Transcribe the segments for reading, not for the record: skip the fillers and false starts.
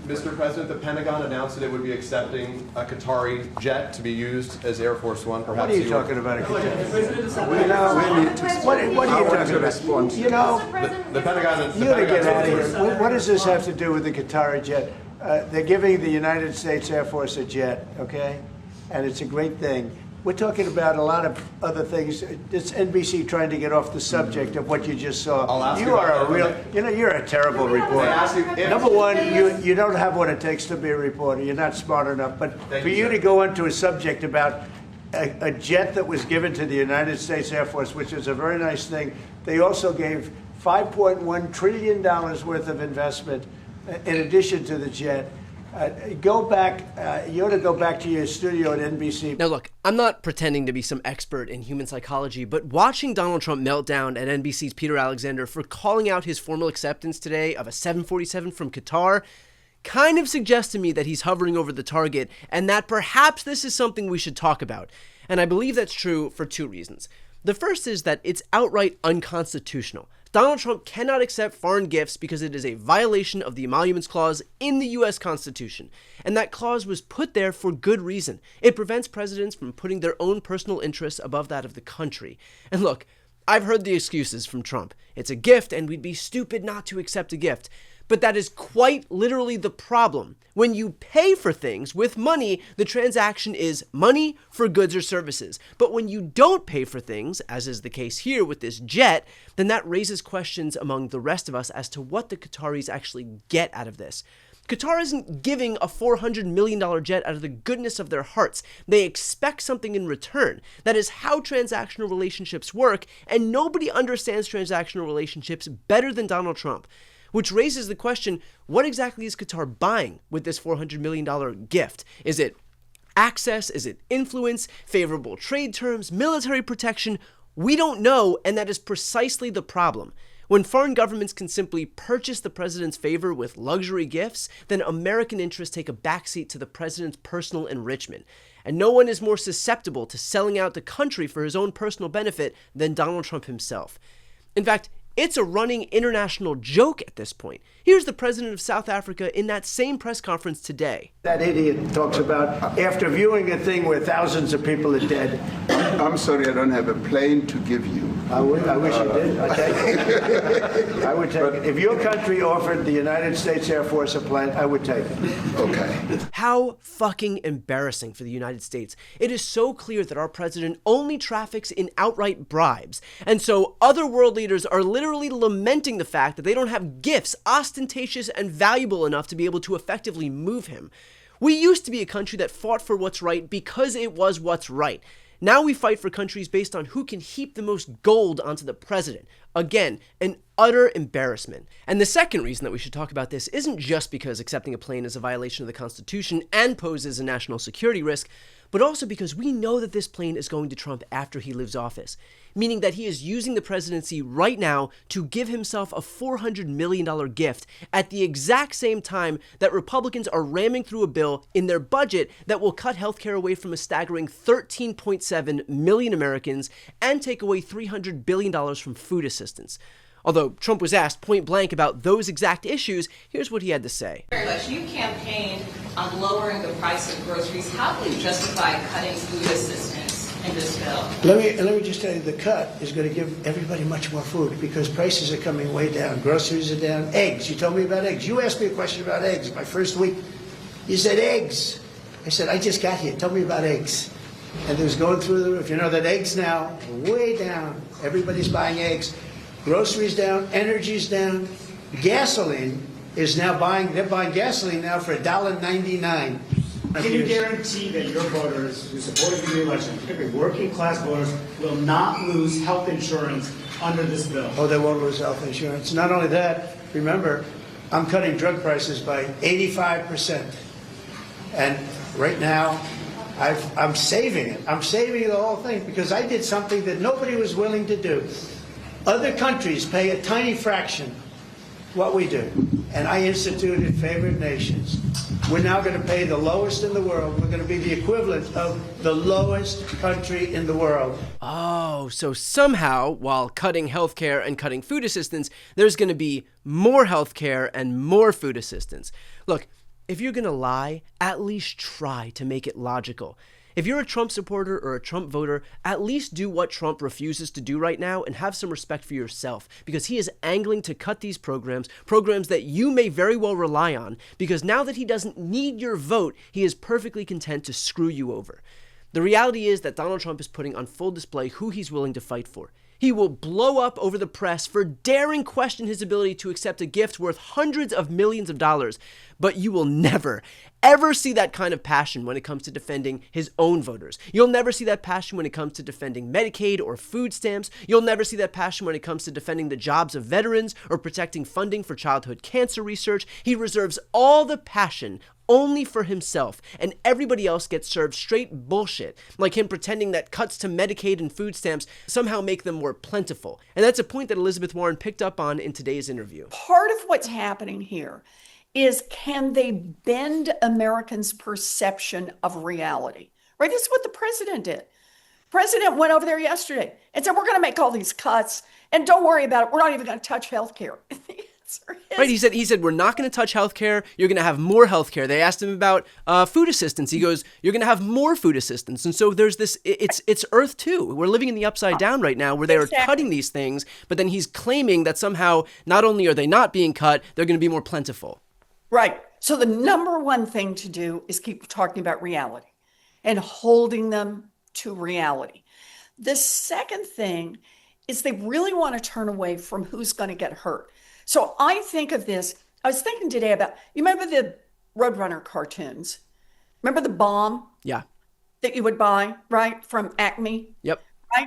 Mr. President, the Pentagon announced that it would be accepting a Qatari jet to be used as Air Force One. Perhaps what are you talking about? What are you talking about? You know, the Pentagon. You gotta get out of here. What does this have to do with the Qatari jet? They're giving the United States Air Force a jet, okay? And it's a great thing. We're talking about a lot of other things. It's NBC trying to get off the subject of what you just saw. You are a real, you're a terrible reporter. Number one, you don't have what it takes to be a reporter. You're not smart enough. But for you to go into a subject about a jet that was given to the United States Air Force, which is a very nice thing, they also gave $5.1 trillion worth of investment in addition to the jet. Go back, you ought to go back to your studio at NBC. Now look, I'm not pretending to be some expert in human psychology, but watching Donald Trump melt down at NBC's Peter Alexander for calling out his formal acceptance today of a 747 from Qatar kind of suggests to me that he's hovering over the target and that perhaps this is something we should talk about. And I believe that's true for two reasons. The first is that it's outright unconstitutional. Donald Trump cannot accept foreign gifts because it is a violation of the Emoluments Clause in the U.S. Constitution. And that clause was put there for good reason. It prevents presidents from putting their own personal interests above that of the country. And look, I've heard the excuses from Trump. It's a gift and we'd be stupid not to accept a gift. But that is quite literally the problem. When you pay for things with money, the transaction is money for goods or services. But when you don't pay for things, as is the case here with this jet, then that raises questions among the rest of us as to what the Qataris actually get out of this. Qatar isn't giving a $400 million jet out of the goodness of their hearts. They expect something in return. That is how transactional relationships work, and nobody understands transactional relationships better than Donald Trump. Which raises the question, what exactly is Qatar buying with this $400 million gift? Is it access? Is it influence? Favorable trade terms? Military protection? We don't know, and that is precisely the problem. When foreign governments can simply purchase the president's favor with luxury gifts, then American interests take a backseat to the president's personal enrichment. And no one is more susceptible to selling out the country for his own personal benefit than Donald Trump himself. In fact, it's a running international joke at this point. Here's the president of South Africa in that same press conference today. That idiot talks about after viewing a thing where thousands of people are dead. I'm sorry, I don't have a plane to give you. I wish you did. I'd take it. I would take it. If your country offered the United States Air Force a plane, I would take it. Okay. How fucking embarrassing for the United States. It is so clear that our president only traffics in outright bribes. And so other world leaders are literally lamenting the fact that they don't have gifts ostentatious and valuable enough to be able to effectively move him. We used to be a country that fought for what's right because it was what's right. Now we fight for countries based on who can heap the most gold onto the president. Again, an utter embarrassment. And the second reason that we should talk about this isn't just because accepting a plane is a violation of the Constitution and poses a national security risk, but also because we know that this plane is going to Trump after he leaves office, meaning that he is using the presidency right now to give himself a $400 million gift at the exact same time that Republicans are ramming through a bill in their budget that will cut healthcare away from a staggering 13.7 million Americans and take away $300 billion from food assistance. Although Trump was asked point blank about those exact issues, here's what he had to say. Very much. You campaigned on lowering the price of groceries. How can you justify cutting food assistance in this bill? Let me just tell you, the cut is going to give everybody much more food because prices are coming way down. Groceries are down. Eggs. You told me about eggs. You asked me a question about eggs my first week. You said eggs. I said, I just got here. Tell me about eggs. And it was going through the roof. You know that eggs now are way down. Everybody's buying eggs. Groceries down, energy's down, gasoline is now they're buying gasoline now for $1.99. Can you guarantee that your voters who supported the election, particularly working class voters, will not lose health insurance under this bill? Oh, they won't lose health insurance. Not only that, remember, I'm cutting drug prices by 85%. And right now, I'm saving it. I'm saving the whole thing because I did something that nobody was willing to do. Other countries pay a tiny fraction what we do, and I instituted favored nations. We're now going to pay the lowest in the world. We're going to be the equivalent of the lowest country in the world. Oh, so somehow, while cutting healthcare and cutting food assistance, there's going to be more healthcare and more food assistance. Look, if you're gonna lie, at least try to make it logical. If you're a Trump supporter or a Trump voter, at least do what Trump refuses to do right now and have some respect for yourself, because he is angling to cut these programs that you may very well rely on, because now that he doesn't need your vote, he is perfectly content to screw you over. The reality is that Donald Trump is putting on full display who he's willing to fight for. He will blow up over the press for daring question his ability to accept a gift worth hundreds of millions of dollars, but you will never, ever see that kind of passion when it comes to defending his own voters. You'll never see that passion when it comes to defending Medicaid or food stamps. You'll never see that passion when it comes to defending the jobs of veterans or protecting funding for childhood cancer research. He reserves all the passion only for himself, and everybody else gets served straight bullshit, like him pretending that cuts to Medicaid and food stamps somehow make them more plentiful. And that's a point that Elizabeth Warren picked up on in today's interview. Part of what's happening here is, can they bend Americans' perception of reality? Right? This is what the president did. President went over there yesterday and said, we're going to make all these cuts, and don't worry about it. We're not even going to touch health care. Right, he said, we're not going to touch healthcare. You're going to have more healthcare. They asked him about food assistance. He goes, you're going to have more food assistance. And so there's this, it's Earth 2. We're living in the upside down right now where they are cutting these things, but then he's claiming that somehow not only are they not being cut, they're going to be more plentiful. Right. So the number one thing to do is keep talking about reality and holding them to reality. The second thing is they really want to turn away from who's going to get hurt. So I think of this, I was thinking today about, you remember the Roadrunner cartoons? Remember the bomb? Yeah. That you would buy, right, from Acme? Yep. Right?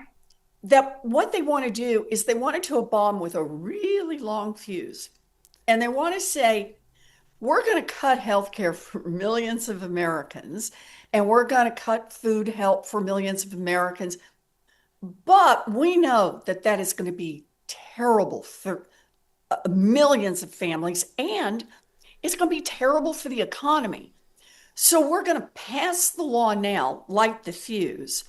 That what they want to do is they want to do a bomb with a really long fuse. And they want to say, we're going to cut healthcare for millions of Americans, and we're going to cut food help for millions of Americans. But we know that that is going to be terrible for millions of families, and it's going to be terrible for the economy. So we're going to pass the law now, light the fuse,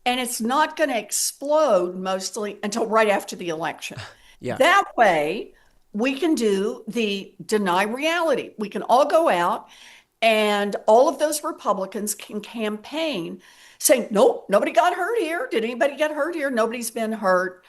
and it's not going to explode mostly until right after the election. Yeah. That way, we can do the deny reality. We can all go out, and all of those Republicans can campaign saying, nope, nobody got hurt here. Did anybody get hurt here? Nobody's been hurt.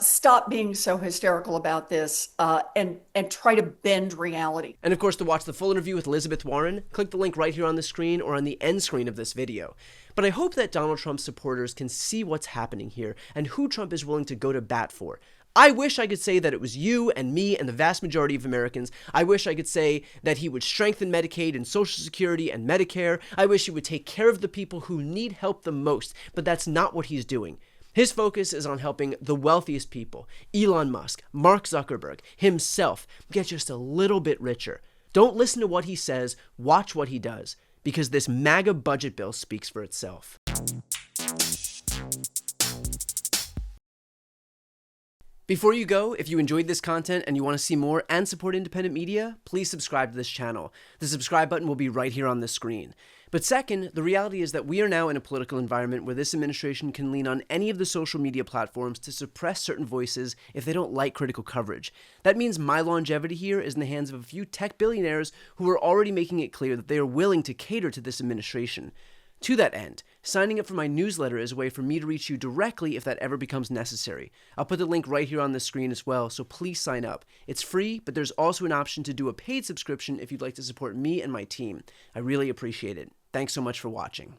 Stop being so hysterical about this, and try to bend reality. And of course, to watch the full interview with Elizabeth Warren, click the link right here on the screen or on the end screen of this video. But I hope that Donald Trump's supporters can see what's happening here and who Trump is willing to go to bat for. I wish I could say that it was you and me and the vast majority of Americans. I wish I could say that he would strengthen Medicaid and Social Security and Medicare. I wish he would take care of the people who need help the most, but that's not what he's doing. His focus is on helping the wealthiest people, Elon Musk, Mark Zuckerberg, himself, get just a little bit richer. Don't listen to what he says, watch what he does, because this MAGA budget bill speaks for itself. Before you go, if you enjoyed this content and you want to see more and support independent media, please subscribe to this channel. The subscribe button will be right here on the screen. But second, the reality is that we are now in a political environment where this administration can lean on any of the social media platforms to suppress certain voices if they don't like critical coverage. That means my longevity here is in the hands of a few tech billionaires who are already making it clear that they are willing to cater to this administration. To that end, signing up for my newsletter is a way for me to reach you directly if that ever becomes necessary. I'll put the link right here on the screen as well, so please sign up. It's free, but there's also an option to do a paid subscription if you'd like to support me and my team. I really appreciate it. Thanks so much for watching.